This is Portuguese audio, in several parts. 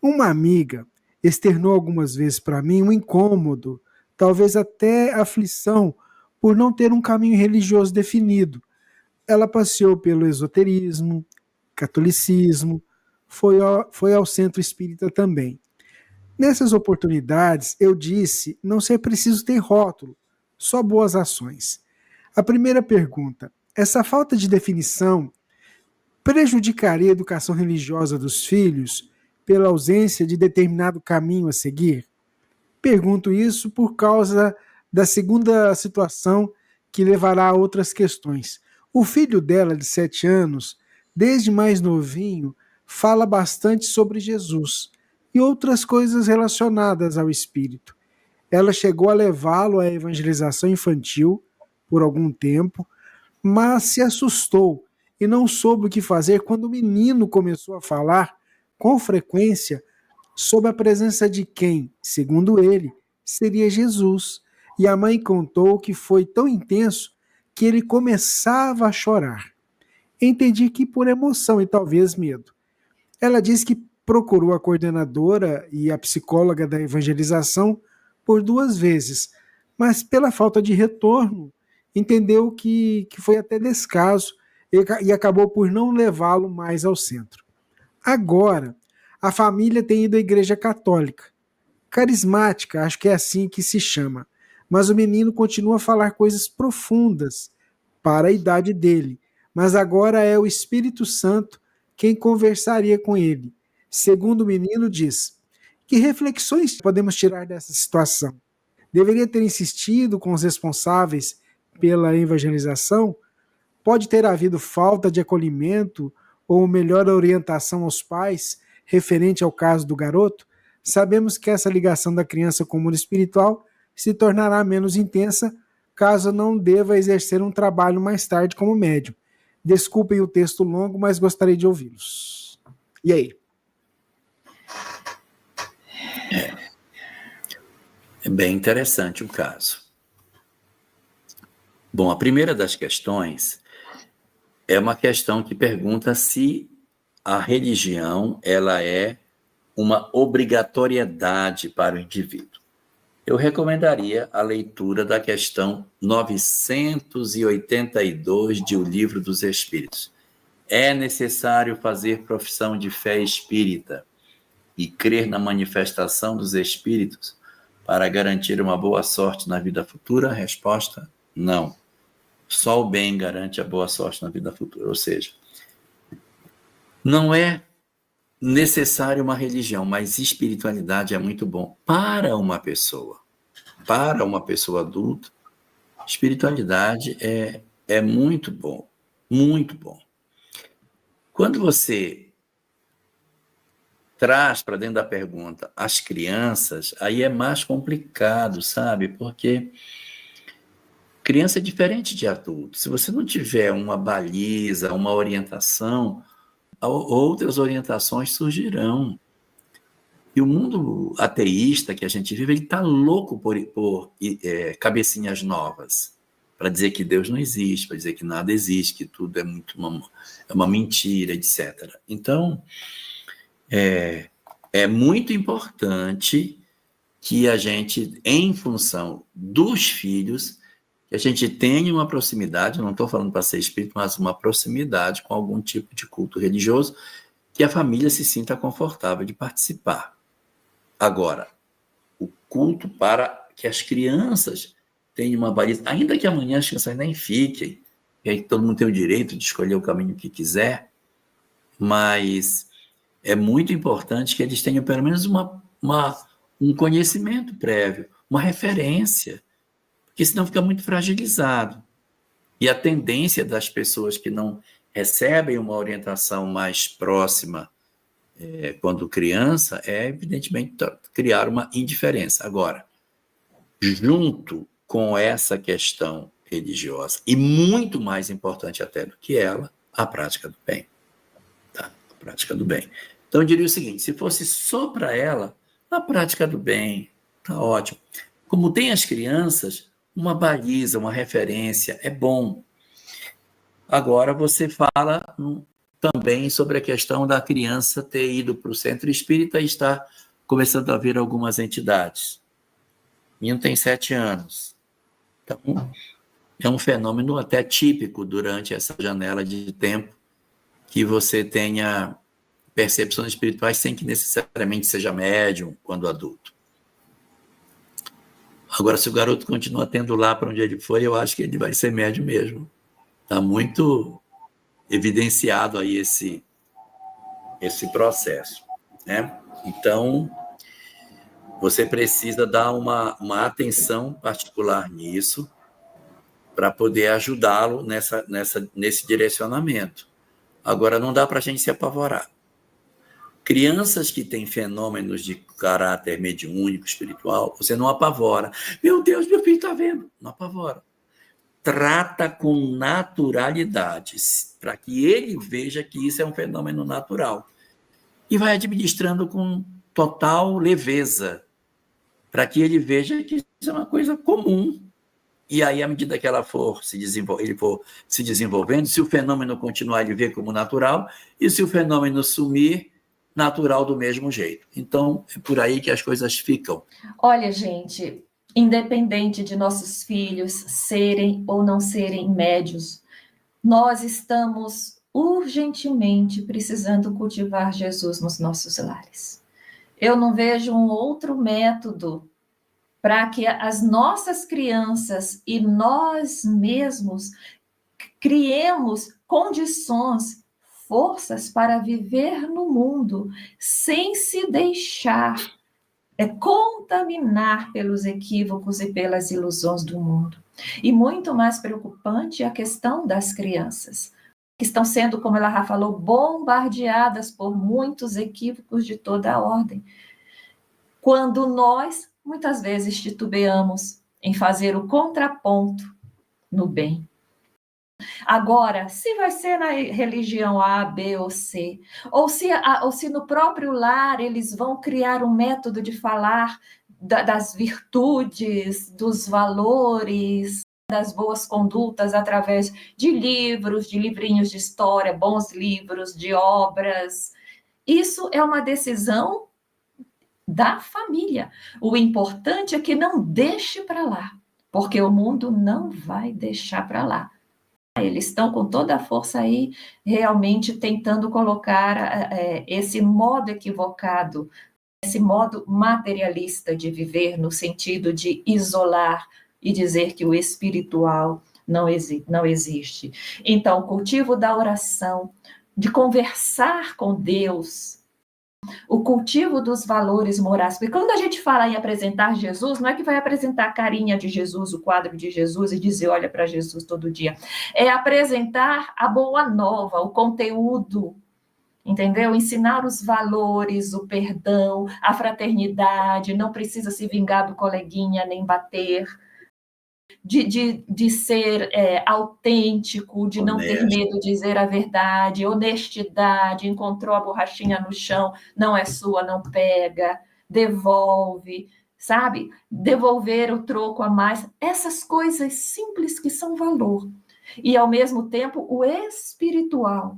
Uma amiga externou algumas vezes para mim um incômodo, talvez até aflição, por não ter um caminho religioso definido. Ela passeou pelo esoterismo, catolicismo, foi ao centro espírita também. Nessas oportunidades, eu disse não ser preciso ter rótulo, só boas ações. A primeira pergunta: essa falta de definição prejudicaria a educação religiosa dos filhos pela ausência de determinado caminho a seguir? Pergunto isso por causa da segunda situação que levará a outras questões. O filho dela, de 7 anos, desde mais novinho, fala bastante sobre Jesus e outras coisas relacionadas ao espírito. Ela chegou a levá-lo à evangelização infantil por algum tempo, mas se assustou e não soube o que fazer quando o menino começou a falar com frequência sob a presença de quem, segundo ele, seria Jesus. E a mãe contou que foi tão intenso que ele começava a chorar. Entendi que por emoção e talvez medo. Ela disse que procurou a coordenadora e a psicóloga da evangelização por 2 vezes, mas pela falta de retorno, entendeu que foi até descaso e acabou por não levá-lo mais ao centro. Agora, a família tem ido à igreja católica, carismática, acho que é assim que se chama, mas o menino continua a falar coisas profundas para a idade dele, mas agora é o Espírito Santo quem conversaria com ele. Segundo o menino, diz: que reflexões podemos tirar dessa situação? Deveria ter insistido com os responsáveis pela evangelização? Pode ter havido falta de acolhimento ou melhor orientação aos pais referente ao caso do garoto? Sabemos que essa ligação da criança com o mundo espiritual se tornará menos intensa caso não deva exercer um trabalho mais tarde como médium. Desculpem o texto longo, mas gostaria de ouvi-los. E aí? É bem interessante o caso. Bom, a primeira das questões é uma questão que pergunta se a religião ela é uma obrigatoriedade para o indivíduo. Eu recomendaria a leitura da questão 982 de O Livro dos Espíritos. É necessário fazer profissão de fé espírita e crer na manifestação dos espíritos para garantir uma boa sorte na vida futura? Resposta: não. Só o bem garante a boa sorte na vida futura. Ou seja, não é necessário uma religião, mas espiritualidade é muito bom para uma pessoa. Para uma pessoa adulta, espiritualidade é muito bom, muito bom. Quando você traz para dentro da pergunta as crianças, aí é mais complicado, sabe? Porque criança é diferente de adulto. Se você não tiver uma baliza, uma orientação, outras orientações surgirão. E o mundo ateísta que a gente vive, ele está louco por cabecinhas novas, para dizer que Deus não existe, para dizer que nada existe, que tudo é uma mentira, etc. Então, é muito importante que a gente, em função dos filhos, que a gente tenha uma proximidade, não estou falando para ser espírito, mas uma proximidade com algum tipo de culto religioso, que a família se sinta confortável de participar. Agora, o culto para que as crianças tenham uma baliza, ainda que amanhã as crianças nem fiquem, e aí todo mundo tem o direito de escolher o caminho que quiser, mas é muito importante que eles tenham pelo menos um conhecimento prévio, uma referência, porque senão fica muito fragilizado. E a tendência das pessoas que não recebem uma orientação mais próxima quando criança é, evidentemente, criar uma indiferença. Agora, junto com essa questão religiosa, e muito mais importante até do que ela, a prática do bem. Tá? A prática do bem. Então, eu diria o seguinte, se fosse só para ela, a prática do bem, tá ótimo. Como tem as crianças, uma baliza, uma referência, é bom. Agora você fala também sobre a questão da criança ter ido para o centro espírita e estar começando a ver algumas entidades. O menino tem 7 anos. Então, é um fenômeno até típico durante essa janela de tempo que você tenha percepções espirituais sem que necessariamente seja médium quando adulto. Agora, se o garoto continua tendo lá para onde ele foi, eu acho que ele vai ser médium mesmo. Está muito evidenciado aí esse processo, né? Então, você precisa dar uma atenção particular nisso para poder ajudá-lo nesse direcionamento. Agora, não dá para a gente se apavorar. Crianças que têm fenômenos de caráter mediúnico, espiritual, você não apavora. Meu Deus, meu filho está vendo. Não apavora. Trata com naturalidade, para que ele veja que isso é um fenômeno natural. E vai administrando com total leveza, para que ele veja que isso é uma coisa comum. E aí, à medida que ele for se desenvolvendo, se o fenômeno continuar, ele vê como natural, e se o fenômeno sumir, natural do mesmo jeito. Então, é por aí que as coisas ficam. Olha, gente, independente de nossos filhos serem ou não serem médios, nós estamos urgentemente precisando cultivar Jesus nos nossos lares. Eu não vejo um outro método para que as nossas crianças e nós mesmos criemos condições, forças para viver no mundo sem se deixar contaminar pelos equívocos e pelas ilusões do mundo. E muito mais preocupante é a questão das crianças, que estão sendo, como ela já falou, bombardeadas por muitos equívocos de toda a ordem. Quando nós, muitas vezes, titubeamos em fazer o contraponto no bem. Agora, se vai ser na religião A, B ou C, ou se no próprio lar eles vão criar um método de falar das virtudes, dos valores, das boas condutas através de livros, de livrinhos de história, bons livros, de obras, isso é uma decisão da família. O importante é que não deixe para lá, porque o mundo não vai deixar para lá. Eles estão com toda a força aí, realmente tentando colocar esse modo equivocado, esse modo materialista de viver, no sentido de isolar e dizer que o espiritual não existe. Então, o cultivo da oração, de conversar com Deus, o cultivo dos valores morais. Porque quando a gente fala em apresentar Jesus, não é que vai apresentar a carinha de Jesus, o quadro de Jesus e dizer, olha para Jesus todo dia. É apresentar a boa nova, o conteúdo, entendeu? Ensinar os valores, o perdão, a fraternidade, não precisa se vingar do coleguinha, nem bater. De ser autêntico, de não ter medo de dizer a verdade, honestidade, encontrou a borrachinha no chão, não é sua, não pega, devolve, sabe? Devolver o troco a mais, essas coisas simples que são valor. E, ao mesmo tempo, o espiritual,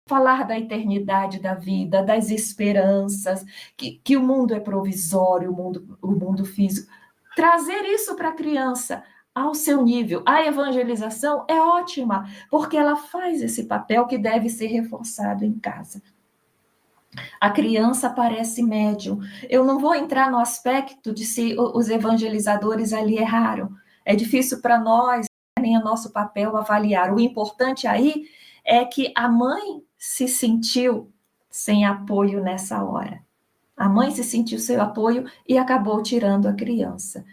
falar da eternidade da vida, das esperanças, que o mundo é provisório, o mundo físico, trazer isso para a criança, ao seu nível. A evangelização é ótima, porque ela faz esse papel que deve ser reforçado em casa. A criança parece médium. Eu não vou entrar no aspecto de se os evangelizadores ali erraram. É difícil para nós, nem é nosso papel avaliar. O importante aí é que a mãe se sentiu sem apoio nessa hora. A mãe se sentiu sem apoio e acabou tirando a criança.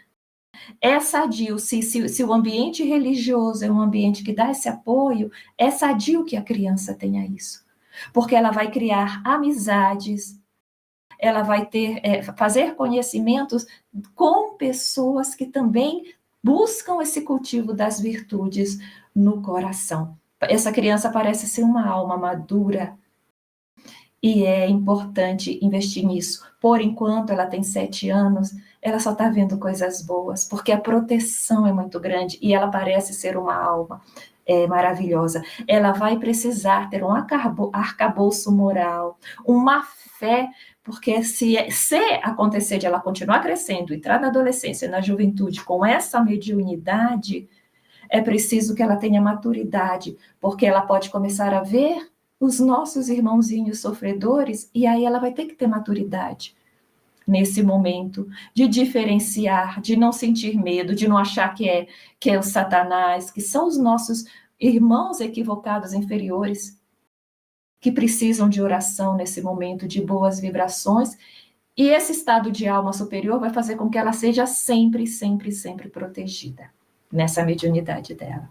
É sadio, se o ambiente religioso é um ambiente que dá esse apoio, é sadio que a criança tenha isso. Porque ela vai criar amizades, ela vai fazer conhecimentos com pessoas que também buscam esse cultivo das virtudes no coração. Essa criança parece ser uma alma madura, e é importante investir nisso. Por enquanto, ela tem 7 anos, ela só está vendo coisas boas, porque a proteção é muito grande e ela parece ser uma alma maravilhosa. Ela vai precisar ter um arcabouço moral, uma fé, porque se acontecer de ela continuar crescendo, entrar na adolescência, na juventude, com essa mediunidade, é preciso que ela tenha maturidade, porque ela pode começar a ver os nossos irmãozinhos sofredores, e aí ela vai ter que ter maturidade nesse momento, de diferenciar, de não sentir medo, de não achar que é o Satanás, que são os nossos irmãos equivocados inferiores, que precisam de oração nesse momento, de boas vibrações, e esse estado de alma superior vai fazer com que ela seja sempre, sempre, sempre protegida nessa mediunidade dela.